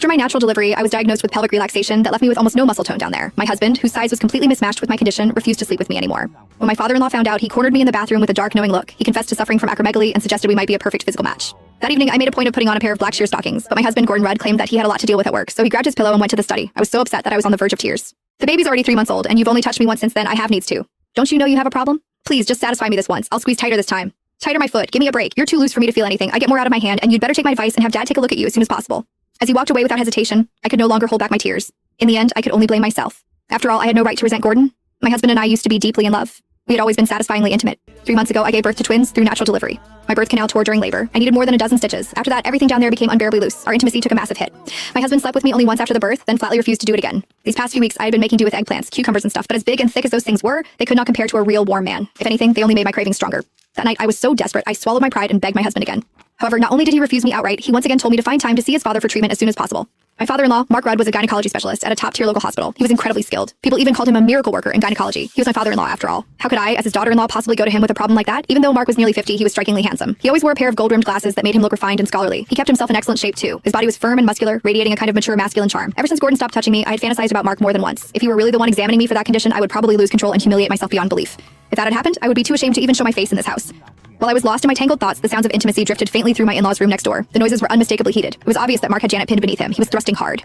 After my natural delivery, I was diagnosed with pelvic relaxation that left me with almost no muscle tone down there. My husband, whose size was completely mismatched with my condition, refused to sleep with me anymore. When my father-in-law found out, he cornered me in the bathroom with a dark, knowing look. He confessed to suffering from acromegaly and suggested we might be a perfect physical match. That evening, I made a point of putting on a pair of black sheer stockings, but my husband, Gordon Rudd, claimed that he had a lot to deal with at work, so he grabbed his pillow and went to the study. I was so upset that I was on the verge of tears. The baby's already 3 months old, and you've only touched me once since then. I have needs too. Don't you know you have a problem? Please, just satisfy me this once. I'll squeeze tighter this time. Tighter my foot. Give me a break. You're too loose for me to feel anything. I get more out of my hand, and you'd better take my advice and have Dad take a look at you as soon as possible. As he walked away without hesitation, I could no longer hold back my tears. In the end, I could only blame myself. After all, I had no right to resent Gordon. My husband and I used to be deeply in love. We had always been satisfyingly intimate. 3 months ago, I gave birth to twins through natural delivery. My birth canal tore during labor. I needed more than a dozen stitches. After that, everything down there became unbearably loose. Our intimacy took a massive hit. My husband slept with me only once after the birth, then flatly refused to do it again. These past few weeks, I had been making do with eggplants, cucumbers, and stuff, but as big and thick as those things were, they could not compare to a real warm man. If anything, they only made my cravings stronger. That night, I was so desperate, I swallowed my pride and begged my husband again. However, not only did he refuse me outright, he once again told me to find time to see his father for treatment as soon as possible. My father-in-law, Mark Rudd, was a gynecology specialist at a top-tier local hospital. He was incredibly skilled. People even called him a miracle worker in gynecology. He was my father-in-law, after all. How could I, as his daughter-in-law, possibly go to him with a problem like that? Even though Mark was nearly 50, he was strikingly handsome. He always wore a pair of gold-rimmed glasses that made him look refined and scholarly. He kept himself in excellent shape, too. His body was firm and muscular, radiating a kind of mature masculine charm. Ever since Gordon stopped touching me, I had fantasized about Mark more than once. If he were really the one examining me for that condition, I would probably lose control and humiliate myself beyond belief. If that had happened, I would be too ashamed to even show my face in this house. While I was lost in my tangled thoughts, the sounds of intimacy drifted faintly through my in-laws' room next door. The noises were unmistakably heated. It was obvious that Mark had Janet pinned beneath him. He was thrusting hard.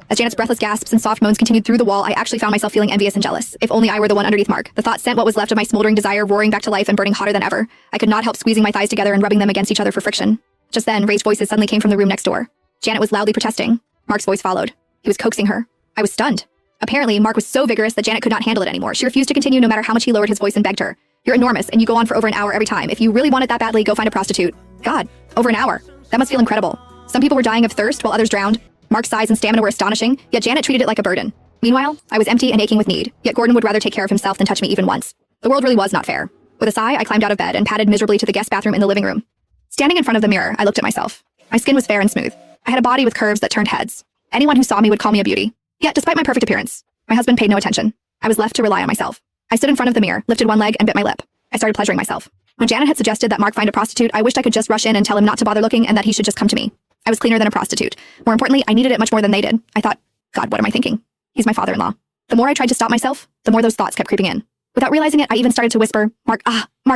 As Janet's breathless gasps and soft moans continued through the wall, I actually found myself feeling envious and jealous. If only I were the one underneath Mark. The thought sent what was left of my smoldering desire roaring back to life and burning hotter than ever. I could not help squeezing my thighs together and rubbing them against each other for friction. Just then, raised voices suddenly came from the room next door. Janet was loudly protesting. Mark's voice followed. He was coaxing her. I was stunned. Apparently, Mark was so vigorous that Janet could not handle it anymore. She refused to continue no matter how much he lowered his voice and begged her. You're enormous, and you go on for over an hour every time. If you really want it that badly, go find a prostitute. God, over an hour. That must feel incredible. Some people were dying of thirst while others drowned. Mark's size and stamina were astonishing, yet Janet treated it like a burden. Meanwhile, I was empty and aching with need, yet Gordon would rather take care of himself than touch me even once. The world really was not fair. With a sigh, I climbed out of bed and padded miserably to the guest bathroom in the living room. Standing in front of the mirror, I looked at myself. My skin was fair and smooth. I had a body with curves that turned heads. Anyone who saw me would call me a beauty. Yet, despite my perfect appearance, my husband paid no attention. I was left to rely on myself. I stood in front of the mirror, lifted one leg, and bit my lip. I started pleasuring myself. When Janet had suggested that Mark find a prostitute, I wished I could just rush in and tell him not to bother looking and that he should just come to me. I was cleaner than a prostitute. More importantly, I needed it much more than they did. I thought, God, what am I thinking? He's my father-in-law. The more I tried to stop myself, the more those thoughts kept creeping in. Without realizing it, I even started to whisper, Mark,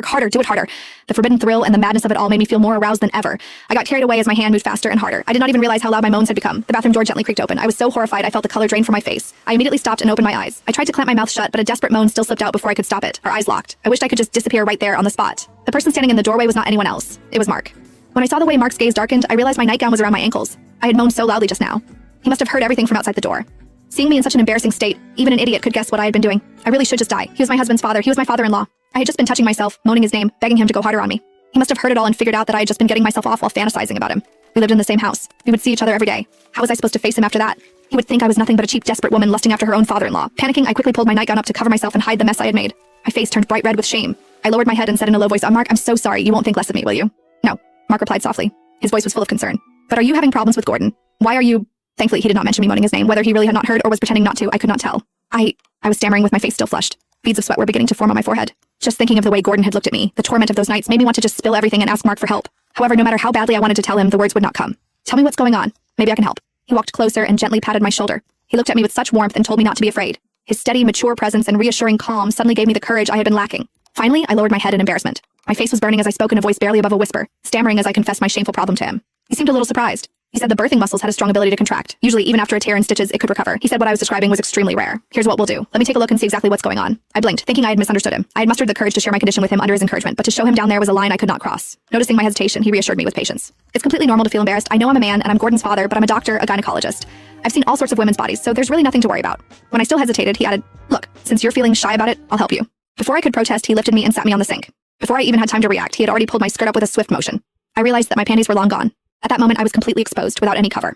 harder, do it harder. The forbidden thrill and the madness of it all made me feel more aroused than ever. I got carried away as my hand moved faster and harder. I did not even realize how loud my moans had become. The bathroom door gently creaked open. I was so horrified I felt the color drain from my face. I immediately stopped and opened my eyes. I tried to clamp my mouth shut, but a desperate moan still slipped out before I could stop it. Our eyes locked. I wished I could just disappear right there on the spot. The person standing in the doorway was not anyone else. It was Mark. When I saw the way Mark's gaze darkened, I realized my nightgown was around my ankles. I had moaned so loudly just now. He must have heard everything from outside the door. Seeing me in such an embarrassing state, even an idiot could guess what I had been doing. I really should just die. He was my husband's father. He was my father-in-law. I had just been touching myself, moaning his name, begging him to go harder on me. He must have heard it all and figured out that I had just been getting myself off while fantasizing about him. We lived in the same house. We would see each other every day. How was I supposed to face him after that? He would think I was nothing but a cheap, desperate woman lusting after her own father-in-law. Panicking, I quickly pulled my nightgown up to cover myself and hide the mess I had made. My face turned bright red with shame. I lowered my head and said in a low voice, Mark, I'm so sorry. You won't think less of me, will you? No, Mark replied softly. His voice was full of concern. But are you having problems with Gordon? Why are you... Thankfully, he did not mention me moaning his name. Whether he really had not heard or was pretending not to, I could not tell. I was stammering with my face still flushed. Beads of sweat were beginning to form on my forehead. Just thinking of the way Gordon had looked at me, the torment of those nights made me want to just spill everything and ask Mark for help. However, no matter how badly I wanted to tell him, the words would not come. Tell me what's going on. Maybe I can help. He walked closer and gently patted my shoulder. He looked at me with such warmth and told me not to be afraid. His steady, mature presence and reassuring calm suddenly gave me the courage I had been lacking. Finally, I lowered my head in embarrassment. My face was burning as I spoke in a voice barely above a whisper, stammering as I confessed my shameful problem to him. He seemed a little surprised. He said the birthing muscles had a strong ability to contract. Usually, even after a tear in stitches, it could recover. He said what I was describing was extremely rare. Here's what we'll do. Let me take a look and see exactly what's going on. I blinked, thinking I had misunderstood him. I had mustered the courage to share my condition with him under his encouragement, but to show him down there was a line I could not cross. Noticing my hesitation, he reassured me with patience. It's completely normal to feel embarrassed. I know I'm a man and I'm Gordon's father, but I'm a doctor, a gynecologist. I've seen all sorts of women's bodies, so there's really nothing to worry about. When I still hesitated, he added, look, since you're feeling shy about it, I'll help you. Before I could protest, he lifted me and sat me on the sink. Before I even had time to react, he had already pulled my skirt up with a swift motion. I realized that my panties were long gone. At that moment, I was completely exposed without any cover.